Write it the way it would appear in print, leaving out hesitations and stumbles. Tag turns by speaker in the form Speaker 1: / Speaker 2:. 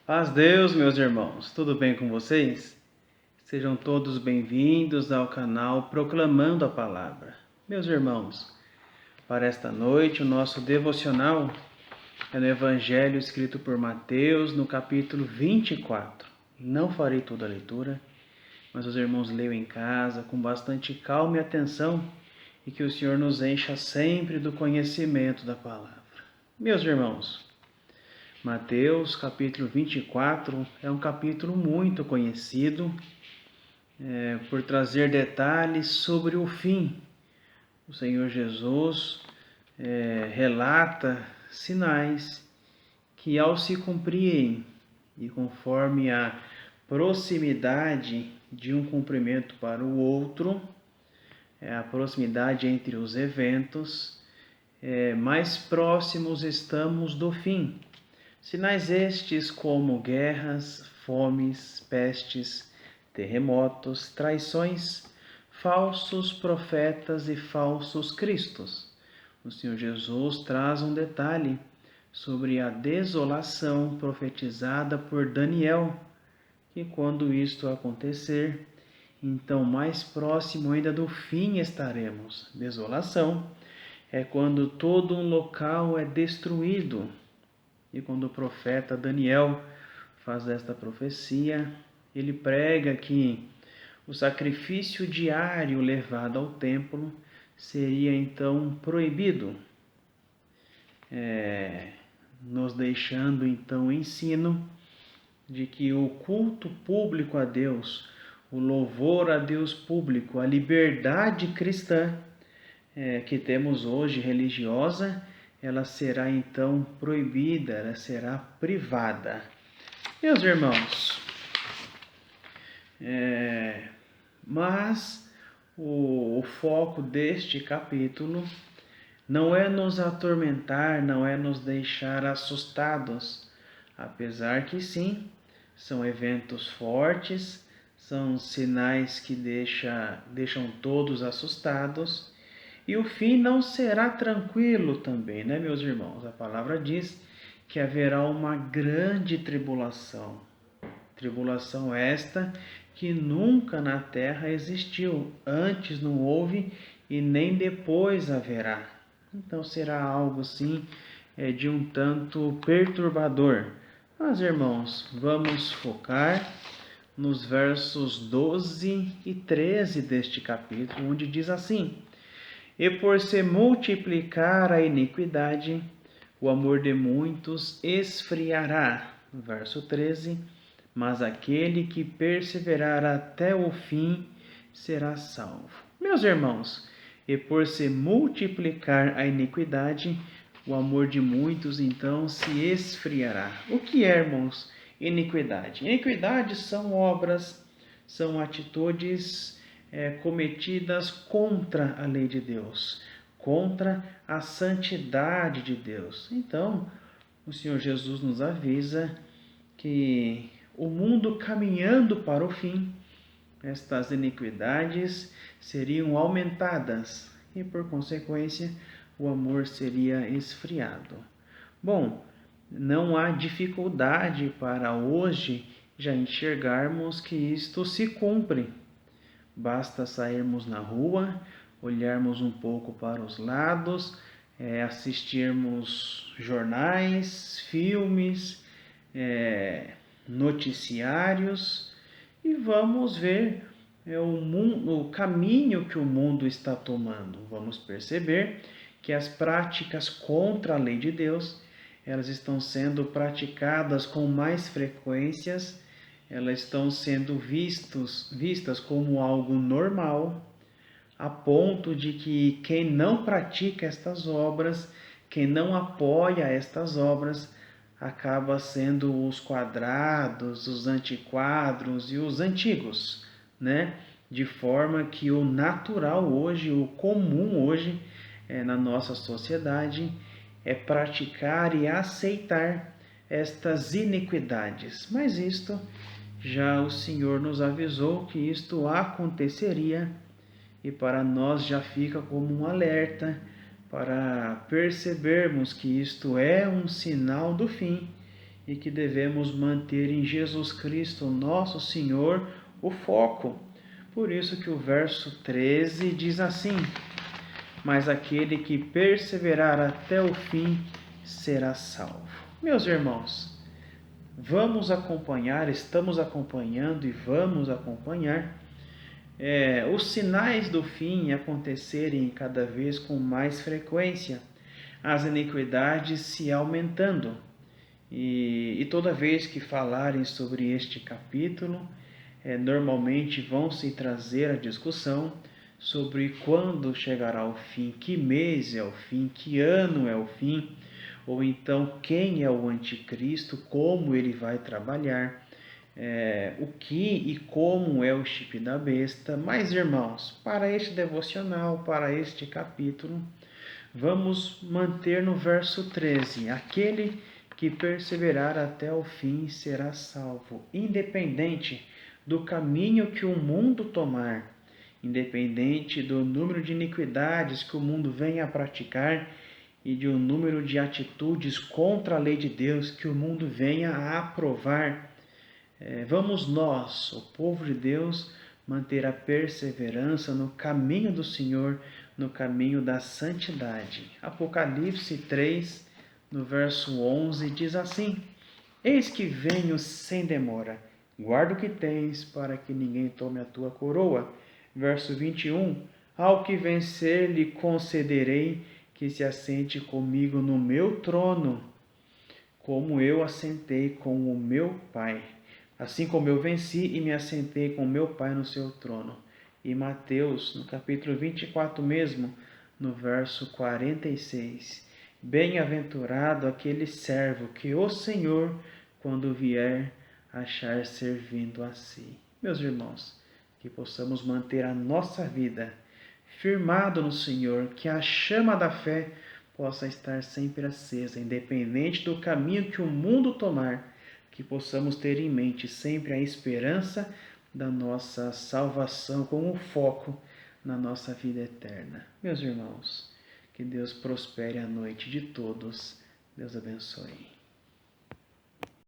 Speaker 1: Paz Deus, meus irmãos, tudo bem com vocês? Sejam todos bem-vindos ao canal Proclamando a Palavra. Meus irmãos, para esta noite o nosso devocional é no Evangelho escrito por Mateus, no capítulo 24. Não farei toda a leitura, mas os irmãos leiam em casa com bastante calma e atenção e que o Senhor nos encha sempre do conhecimento da palavra. Meus irmãos, Mateus capítulo 24 é um capítulo muito conhecido por trazer detalhes sobre o fim. O Senhor Jesus relata sinais que, ao se cumprirem e conforme a proximidade de um cumprimento para o outro, a proximidade entre os eventos, mais próximos estamos do fim. Sinais estes como guerras, fomes, pestes, terremotos, traições, falsos profetas e falsos cristos. O Senhor Jesus traz um detalhe sobre a desolação profetizada por Daniel, que quando isto acontecer, então mais próximo ainda do fim estaremos. Desolação é quando todo um local é destruído. E quando o profeta Daniel faz esta profecia, ele prega que o sacrifício diário levado ao templo seria então proibido, nos deixando então ensino de que o culto público a Deus, o louvor a Deus público, a liberdade cristã que temos hoje religiosa, ela será então proibida, ela será privada. Meus irmãos, mas o foco deste capítulo não é nos atormentar, não é nos deixar assustados, apesar que sim, são eventos fortes, são sinais que deixam todos assustados. E o fim não será tranquilo também, né, meus irmãos? A palavra diz que haverá uma grande tribulação. Tribulação esta que nunca na terra existiu, antes não houve e nem depois haverá. Então será algo sim de um tanto perturbador. Mas, irmãos, vamos focar nos versos 12 e 13 deste capítulo, onde diz assim: E por se multiplicar a iniquidade, o amor de muitos esfriará. Verso 13. Mas aquele que perseverar até o fim será salvo. Meus irmãos, e por se multiplicar a iniquidade, o amor de muitos então se esfriará. O que é, irmãos, iniquidade? Iniquidade são obras, são atitudes cometidas contra a lei de Deus, contra a santidade de Deus. Então, o Senhor Jesus nos avisa que o mundo caminhando para o fim, estas iniquidades seriam aumentadas e, por consequência, o amor seria esfriado. Bom, não há dificuldade para hoje já enxergarmos que isto se cumpre. Basta sairmos na rua, olharmos um pouco para os lados, assistirmos jornais, filmes, noticiários e vamos ver o caminho que o mundo está tomando. Vamos perceber que as práticas contra a lei de Deus, elas estão sendo praticadas com mais frequências, elas estão sendo vistas como algo normal, a ponto de que quem não pratica estas obras, quem não apoia estas obras, acaba sendo os quadrados, os antiquadros e os antigos, né? De forma que o natural hoje, o comum hoje na nossa sociedade é praticar e aceitar estas iniquidades. Mas isto já o Senhor nos avisou que isto aconteceria e para nós já fica como um alerta para percebermos que isto é um sinal do fim e que devemos manter em Jesus Cristo, nosso Senhor, o foco. Por isso que o verso 13 diz assim: mas aquele que perseverar até o fim será salvo. Meus irmãos, vamos acompanhar, estamos acompanhando e vamos acompanhar os sinais do fim acontecerem cada vez com mais frequência, as iniquidades se aumentando. E toda vez que falarem sobre este capítulo, normalmente vão se trazer a discussão sobre quando chegará o fim, que mês é o fim, que ano é o fim, ou então quem é o anticristo, como ele vai trabalhar, o que e como é o chip da besta. Mas, irmãos, para este devocional, para este capítulo, vamos manter no verso 13: aquele que perseverar até o fim será salvo, independente do caminho que o mundo tomar, independente do número de iniquidades que o mundo venha a praticar e de um número de atitudes contra a lei de Deus que o mundo venha a aprovar. Vamos nós, o povo de Deus, manter a perseverança no caminho do Senhor, no caminho da santidade. Apocalipse 3, no verso 11, diz assim: eis que venho sem demora, guarda o que tens, para que ninguém tome a tua coroa. Verso 21, ao que vencer lhe concederei que se assente comigo no meu trono, como eu assentei com o meu Pai. Assim como eu venci e me assentei com meu Pai no seu trono. E Mateus, no capítulo 24 mesmo, no verso 46. Bem-aventurado aquele servo que o Senhor, quando vier, achar servindo a si. Meus irmãos, que possamos manter a nossa vida firmado no Senhor, que a chama da fé possa estar sempre acesa, independente do caminho que o mundo tomar, que possamos ter em mente sempre a esperança da nossa salvação com o foco na nossa vida eterna. Meus irmãos, que Deus prospere a noite de todos. Deus abençoe.